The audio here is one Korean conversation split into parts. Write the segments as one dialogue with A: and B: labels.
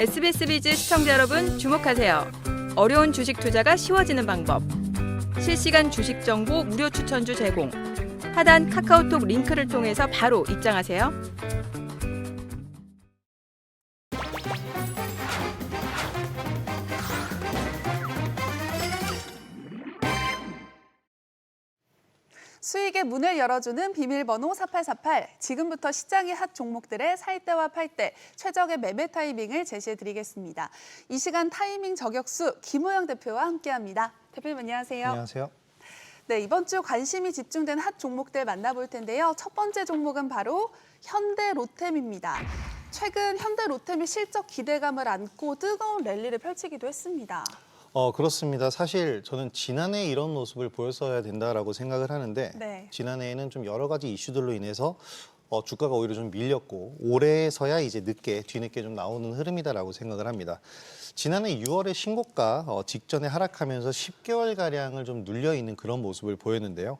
A: SBS 비즈 시청자 여러분 주목하세요. 어려운 주식 투자가 쉬워지는 방법. 실시간 주식 정보 무료 추천주 제공. 하단 카카오톡 링크를 통해서 바로 입장하세요.
B: 수익의 문을 열어주는 비밀번호 4848. 지금부터 시장의 핫 종목들의 살 때와 팔 때 최적의 매매 타이밍을 제시해드리겠습니다. 이 시간 타이밍 저격수 김호영 대표와 함께합니다. 대표님 안녕하세요.
C: 안녕하세요.
B: 네, 이번 주 관심이 집중된 핫 종목들 만나볼 텐데요. 첫 번째 종목은 바로 현대로템입니다. 최근 현대로템이 실적 기대감을 안고 뜨거운 랠리를 펼치기도 했습니다.
C: 그렇습니다. 사실 저는 지난해 이런 모습을 보였어야 된다라고 생각을 하는데
B: 네.
C: 지난해에는 좀 여러 가지 이슈들로 인해서 주가가 오히려 좀 밀렸고 올해서야 이제 뒤늦게 좀 나오는 흐름이다라고 생각을 합니다. 지난해 6월에 신고가 직전에 하락하면서 10개월가량을 좀 눌려있는 그런 모습을 보였는데요.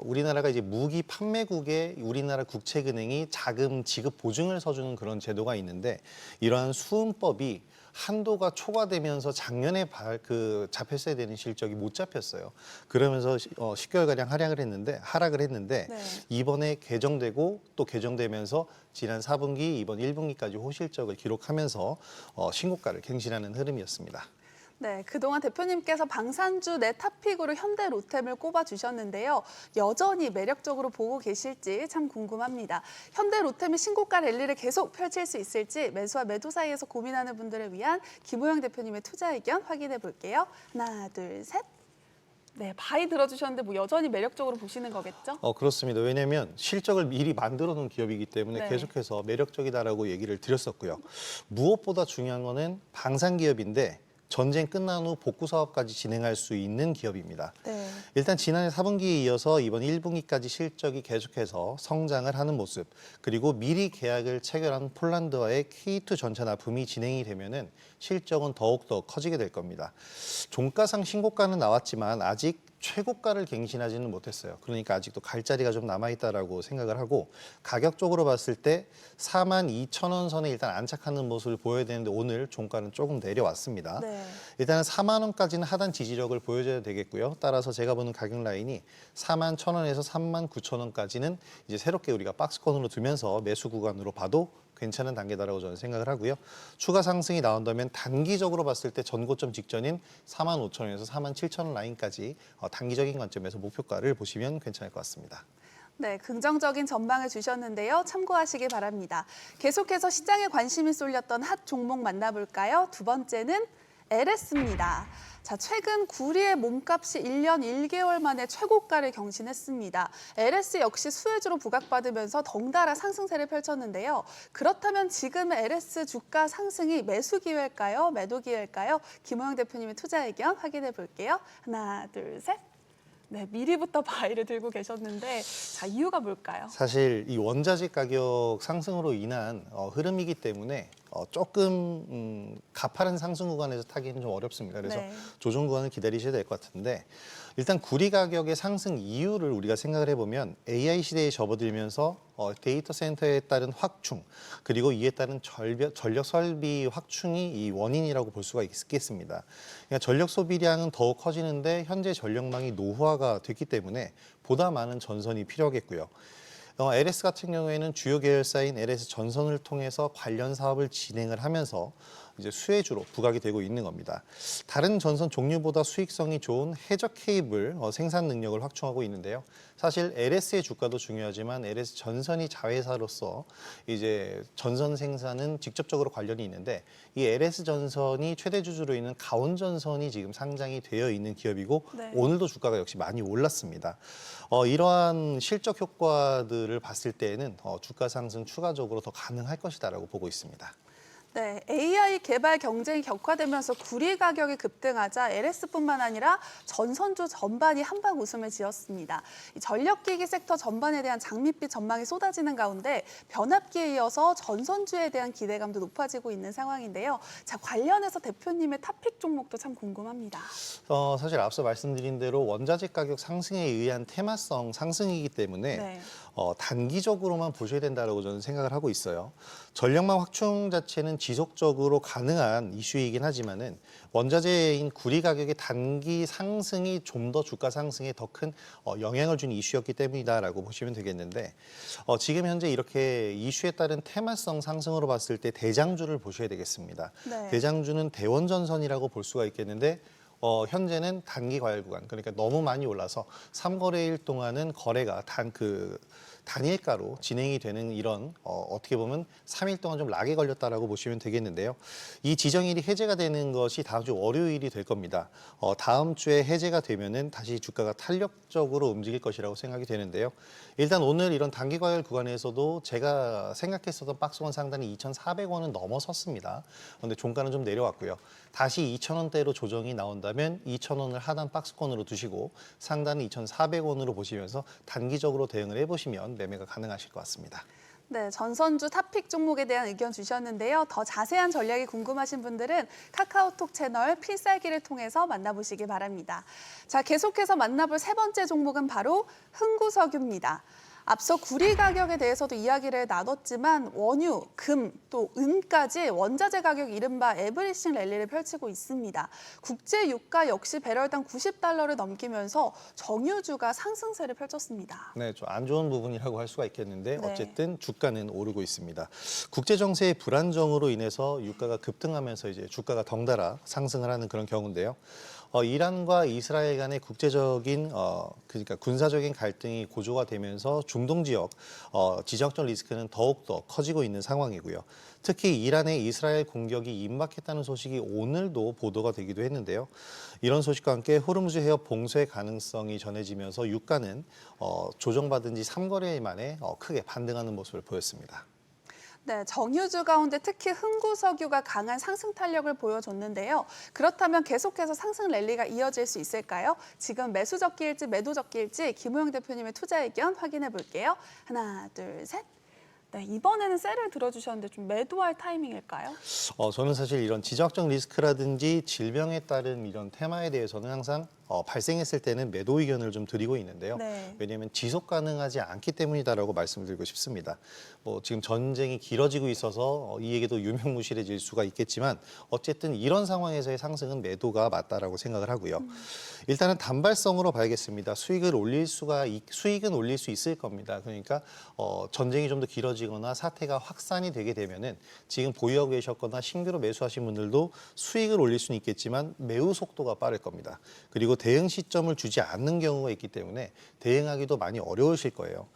C: 우리나라가 이제 무기 판매국에 우리나라 국책은행이 자금 지급 보증을 서주는 그런 제도가 있는데 이러한 수은법이 한도가 초과되면서 작년에 잡혔어야 되는 실적이 못 잡혔어요. 그러면서 10개월가량 하락을 했는데
B: 네.
C: 이번에 개정되고 또 개정되면서 지난 4분기, 이번 1분기까지 호실적을 기록하면서 신고가를 갱신하는 흐름이었습니다.
B: 네, 그동안 대표님께서 방산주 내 탑픽으로 현대로템을 꼽아주셨는데요. 여전히 매력적으로 보고 계실지 참 궁금합니다. 현대로템이 신고가 랠리를 계속 펼칠 수 있을지 매수와 매도 사이에서 고민하는 분들을 위한 김호영 대표님의 투자 의견 확인해 볼게요. 하나, 둘, 셋. 네, 바이 들어주셨는데 뭐 여전히 매력적으로 보시는 거겠죠?
C: 그렇습니다. 왜냐하면 실적을 미리 만들어 놓은 기업이기 때문에
B: 네.
C: 계속해서 매력적이다라고 얘기를 드렸었고요. 무엇보다 중요한 거는 방산 기업인데 전쟁 끝난 후 복구 사업까지 진행할 수 있는 기업입니다.
B: 네.
C: 일단 지난해 4분기에 이어서 이번 1분기까지 실적이 계속해서 성장을 하는 모습, 그리고 미리 계약을 체결한 폴란드와의 K2 전차 납품이 진행이 되면은 실적은 더욱더 커지게 될 겁니다. 종가상 신고가는 나왔지만 아직 최고가를 갱신하지는 못했어요. 그러니까 아직도 갈 자리가 좀 남아있다라고 생각을 하고 가격적으로 봤을 때 42,000원 선에 일단 안착하는 모습을 보여야 되는데 오늘 종가는 조금 내려왔습니다.
B: 네.
C: 일단은 4만 원까지는 하단 지지력을 보여줘야 되겠고요. 따라서 제가 보는 가격 라인이 41,000원에서 39,000원까지는 이제 새롭게 우리가 박스권으로 두면서 매수 구간으로 봐도 괜찮은 단계다라고 저는 생각을 하고요. 추가 상승이 나온다면 단기적으로 봤을 때 전고점 직전인 45,000원에서 47,000원 라인까지 단기적인 관점에서 목표가를 보시면 괜찮을 것 같습니다.
B: 네, 긍정적인 전망을 주셨는데요. 참고하시기 바랍니다. 계속해서 시장에 관심이 쏠렸던 핫 종목 만나볼까요? 두 번째는 LS입니다. 자, 최근 구리의 몸값이 1년 1개월 만에 최고가를 경신했습니다. LS 역시 수혜주로 부각받으면서 덩달아 상승세를 펼쳤는데요. 그렇다면 지금의 LS 주가 상승이 매수 기회일까요? 매도 기회일까요? 김호영 대표님의 투자 의견 확인해 볼게요. 하나, 둘, 셋. 네, 미리부터 바이를 들고 계셨는데 자, 이유가 뭘까요?
C: 사실 이 원자재 가격 상승으로 인한 흐름이기 때문에 조금 가파른 상승 구간에서 타기는 좀 어렵습니다. 그래서
B: 네.
C: 조정 구간을 기다리셔야 될 것 같은데 일단 구리 가격의 상승 이유를 우리가 생각을 해보면 AI 시대에 접어들면서 데이터 센터에 따른 확충 그리고 이에 따른 전력 설비 확충이 이 원인이라고 볼 수가 있겠습니다. 그러니까 전력 소비량은 더욱 커지는데 현재 전력망이 노후화가 됐기 때문에 보다 많은 전선이 필요하겠고요. LS 같은 경우에는 주요 계열사인 LS 전선을 통해서 관련 사업을 진행을 하면서 이제 수혜주로 부각이 되고 있는 겁니다. 다른 전선 종류보다 수익성이 좋은 해적 케이블 생산 능력을 확충하고 있는데요. 사실 LS의 주가도 중요하지만 LS 전선이 자회사로서 이제 전선 생산은 직접적으로 관련이 있는데 이 LS 전선이 최대 주주로 있는 가온 전선이 지금 상장이 되어 있는 기업이고
B: 네.
C: 오늘도 주가가 역시 많이 올랐습니다. 이러한 실적 효과들을 봤을 때에는 주가 상승 추가적으로 더 가능할 것이다라고 보고 있습니다.
B: 네, AI 개발 경쟁이 격화되면서 구리 가격이 급등하자 LS뿐만 아니라 전선주 전반이 한방 웃음을 지었습니다. 이 전력기기 섹터 전반에 대한 장밋빛 전망이 쏟아지는 가운데 변압기에 이어서 전선주에 대한 기대감도 높아지고 있는 상황인데요. 자, 관련해서 대표님의 탑픽 종목도 참 궁금합니다.
C: 사실 앞서 말씀드린 대로 원자재 가격 상승에 의한 테마성 상승이기 때문에
B: 네.
C: 단기적으로만 보셔야 된다고 저는 생각을 하고 있어요. 전력망 확충 자체는 지속적으로 가능한 이슈이긴 하지만은 원자재인 구리 가격의 단기 상승이 좀 더 주가 상승에 더 큰 영향을 준 이슈였기 때문이다라고 보시면 되겠는데 지금 현재 이렇게 이슈에 따른 테마성 상승으로 봤을 때 대장주를 보셔야 되겠습니다.
B: 네.
C: 대장주는 대원전선이라고 볼 수가 있겠는데 현재는 단기 과열 구간, 그러니까 너무 많이 올라서 3거래일 동안은 거래가 단일가로 진행이 되는 이런 어떻게 보면 3일 동안 좀 락에 걸렸다라고 보시면 되겠는데요. 이 지정일이 해제가 되는 것이 다음 주 월요일이 될 겁니다. 다음 주에 해제가 되면은 다시 주가가 탄력적으로 움직일 것이라고 생각이 되는데요. 일단 오늘 이런 단기 과열 구간에서도 제가 생각했었던 박스권 상단이 2,400원은 넘어섰습니다. 그런데 종가는 좀 내려왔고요. 다시 2,000원대로 조정이 나온다면 2,000원을 하단 박스권으로 두시고 상단은 2,400원으로 보시면서 단기적으로 대응을 해보시면 매매가 가능하실 것 같습니다.
B: 네, 전선주 탑픽 종목에 대한 의견 주셨는데요. 더 자세한 전략이 궁금하신 분들은 카카오톡 채널 필살기를 통해서 만나보시기 바랍니다. 자, 계속해서 만나볼 세 번째 종목은 바로 흥구석유입니다. 앞서 구리 가격에 대해서도 이야기를 나눴지만 원유, 금, 또 은까지 원자재 가격 이른바 에브리싱 랠리를 펼치고 있습니다. 국제 유가 역시 배럴당 90달러를 넘기면서 정유주가 상승세를 펼쳤습니다.
C: 네, 좀 안 좋은 부분이라고 할 수가 있겠는데
B: 네.
C: 어쨌든 주가는 오르고 있습니다. 국제 정세의 불안정으로 인해서 유가가 급등하면서 이제 주가가 덩달아 상승을 하는 그런 경우인데요. 이란과 이스라엘 간의 국제적인 그러니까 군사적인 갈등이 고조가 되면서 중동 지역 지정학적 리스크는 더욱더 커지고 있는 상황이고요. 특히 이란의 이스라엘 공격이 임박했다는 소식이 오늘도 보도가 되기도 했는데요. 이런 소식과 함께 호르무즈 해협 봉쇄 가능성이 전해지면서 유가는 조정받은 지 3거래일 만에 크게 반등하는 모습을 보였습니다.
B: 네, 정유주 가운데 특히 흥구석유가 강한 상승 탄력을 보여줬는데요. 그렇다면 계속해서 상승 랠리가 이어질 수 있을까요? 지금 매수 적기일지 매도 적기일지 김우영 대표님의 투자 의견 확인해 볼게요. 하나, 둘, 셋. 네, 이번에는 셀을 들어주셨는데 좀 매도할 타이밍일까요?
C: 저는 사실 이런 지정학적 리스크라든지 질병에 따른 이런 테마에 대해서는 항상 발생했을 때는 매도 의견을 좀 드리고 있는데요.
B: 네.
C: 왜냐하면 지속 가능하지 않기 때문이다라고 말씀드리고 싶습니다. 지금 전쟁이 길어지고 있어서 이 얘기도 유명무실해질 수가 있겠지만 어쨌든 이런 상황에서의 상승은 매도가 맞다라고 생각을 하고요. 일단은 단발성으로 봐야겠습니다. 수익은 올릴 수 있을 겁니다. 그러니까 전쟁이 좀 더 길어지거나 사태가 확산이 되게 되면은 지금 보유하고 계셨거나 신규로 매수하신 분들도 수익을 올릴 수는 있겠지만 매우 속도가 빠를 겁니다. 그리고 대응 시점을 주지 않는 경우가 있기 때문에 대응하기도 많이 어려우실 거예요.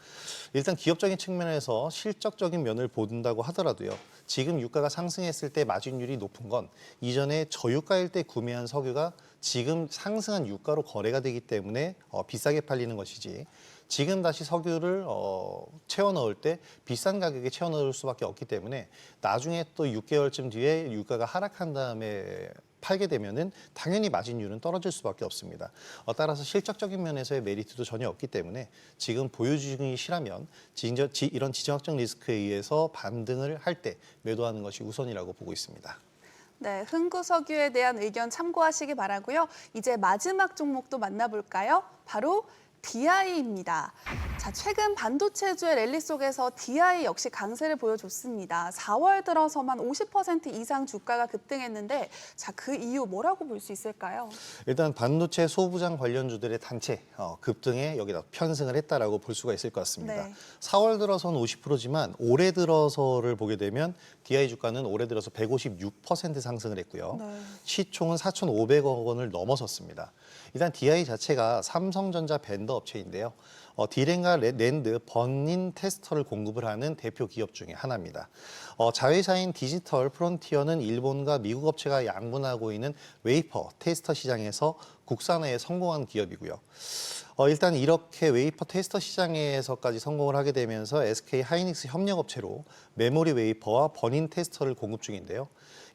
C: 일단 기업적인 측면에서 실적적인 면을 본다고 하더라도요. 지금 유가가 상승했을 때 마진율이 높은 건 이전에 저유가일 때 구매한 석유가 지금 상승한 유가로 거래가 되기 때문에 비싸게 팔리는 것이지 지금 다시 석유를 채워 넣을 때 비싼 가격에 채워 넣을 수밖에 없기 때문에 나중에 또 6개월쯤 뒤에 유가가 하락한 다음에 팔게 되면은 당연히 마진율은 떨어질 수밖에 없습니다. 따라서 실적적인 면에서의 메리트도 전혀 없기 때문에 지금 보유 중이시라면 이런 지정학적 리스크에 의해서 반등을 할 때 매도하는 것이 우선이라고 보고 있습니다.
B: 네, 흥구석유에 대한 의견 참고하시기 바라고요. 이제 마지막 종목도 만나볼까요? 바로 DI입니다. 자, 최근 반도체주의 랠리 속에서 DI 역시 강세를 보여줬습니다. 4월 들어서만 50% 이상 주가가 급등했는데 자, 그 이유 뭐라고 볼 수 있을까요?
C: 일단 반도체 소부장 관련주들의 단체 급등에 여기다 편승을 했다라고 볼 수가 있을 것 같습니다.
B: 네.
C: 4월 들어서는 50%지만 올해 들어서를 보게 되면 DI 주가는 올해 들어서 156% 상승을 했고요.
B: 네.
C: 시총은 4,500억 원을 넘어섰습니다. 일단 DI 자체가 삼성전자 밴더 업체인데요. 디램과 랜드 버닝 테스터를 공급을 하는 대표 기업 중에 하나입니다. 자회사인 디지털 프론티어는 일본과 미국 업체가 양분하고 있는 웨이퍼 테스터 시장에서 국산화에 성공한 기업이고요. 일단 이렇게 웨이퍼 테스터 시장에서까지 성공을 하게 되면서 SK 하이닉스 협력업체로 메모리 웨이퍼와 버닝 테스터를 공급 중인데요.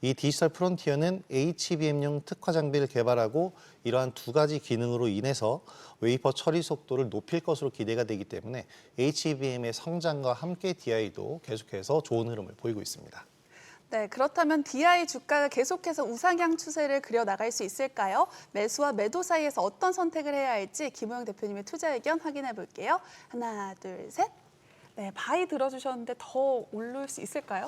C: 이 디지털 프론티어는 HBM용 특화 장비를 개발하고 이러한 두 가지 기능으로 인해서 웨이퍼 처리 속도를 높일 것으로 기대가 되기 때문에 HBM의 성장과 함께 DI도 계속해서 좋은 흐름을 보이고 있습니다.
B: 네, 그렇다면 DI 주가가 계속해서 우상향 추세를 그려나갈 수 있을까요? 매수와 매도 사이에서 어떤 선택을 해야 할지 김우영 대표님의 투자 의견 확인해 볼게요. 하나, 둘, 셋. 네, 바이 들어주셨는데 더 오를 수 있을까요?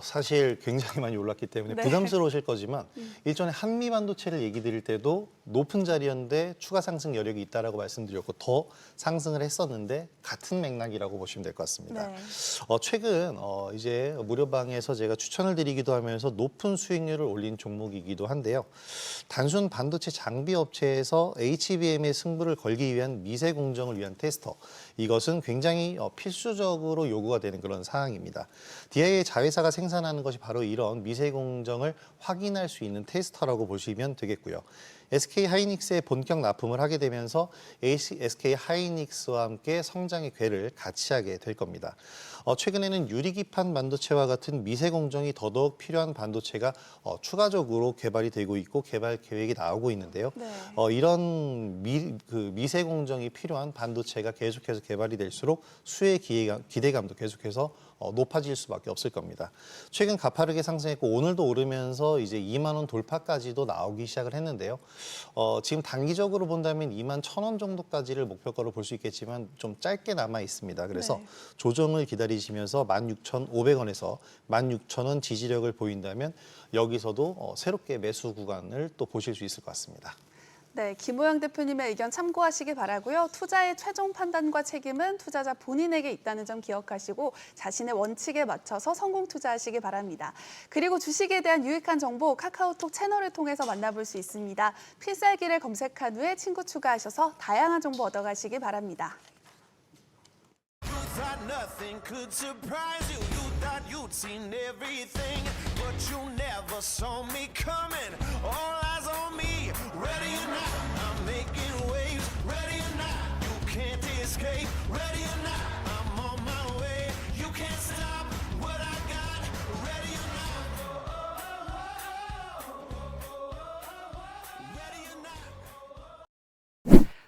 C: 사실 굉장히 많이 올랐기 때문에
B: 네.
C: 부담스러우실 거지만 일전에 한미 반도체를 얘기 드릴 때도 높은 자리였는데 추가 상승 여력이 있다라고 말씀드렸고 더 상승을 했었는데 같은 맥락이라고 보시면 될 것 같습니다.
B: 네.
C: 최근 이제 무료방에서 제가 추천을 드리기도 하면서 높은 수익률을 올린 종목이기도 한데요. 단순 반도체 장비 업체에서 HBM의 승부를 걸기 위한 미세 공정을 위한 테스터, 이것은 굉장히 필수적으로 요구가 되는 그런 사항입니다. DIA 자회사가 생산하는 것이 바로 이런 미세 공정을 확인할 수 있는 테스터라고 보시면 되겠고요. SK 하이닉스에 본격 납품을 하게 되면서 SK 하이닉스와 함께 성장의 궤를 같이 하게 될 겁니다. 최근에는 유리기판 반도체와 같은 미세 공정이 더더욱 필요한 반도체가 추가적으로 개발이 되고 있고 개발 계획이 나오고 있는데요.
B: 네.
C: 이런 미세 공정이 필요한 반도체가 계속해서 개발이 될수록 수혜 기대감도 계속해서 높아질 수밖에 없을 겁니다. 최근 가파르게 상승했고 오늘도 오르면서 이제 2만 원 돌파까지도 나오기 시작을 했는데요. 지금 단기적으로 본다면 2만 1,000원 정도까지를 목표가로 볼 수 있겠지만 좀 짧게 남아 있습니다. 그래서
B: 네.
C: 조정을 기다리시면서 16,500원에서 16,000원 지지력을 보인다면 여기서도 새롭게 매수 구간을 또 보실 수 있을 것 같습니다.
B: 네, 김호영 대표님의 의견 참고하시기 바라고요. 투자의 최종 판단과 책임은 투자자 본인에게 있다는 점 기억하시고 자신의 원칙에 맞춰서 성공 투자하시기 바랍니다. 그리고 주식에 대한 유익한 정보 카카오톡 채널을 통해서 만나볼 수 있습니다. 필살기를 검색한 후에 친구 추가하셔서 다양한 정보 얻어가시기 바랍니다.
D: Thought nothing could surprise you. You thought you'd seen everything, but you never saw me coming. All eyes on me, ready or not, I'm making waves. Ready or not, you can't escape. Ready or not, I'm on my way. You can't stop what I got. Ready or not, ready or not.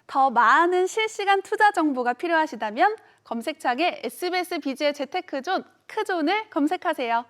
B: 더 많은 실시간 투자 정보가 필요하시다면 검색창에 SBS 비즈의 재테크존, 크존을 검색하세요.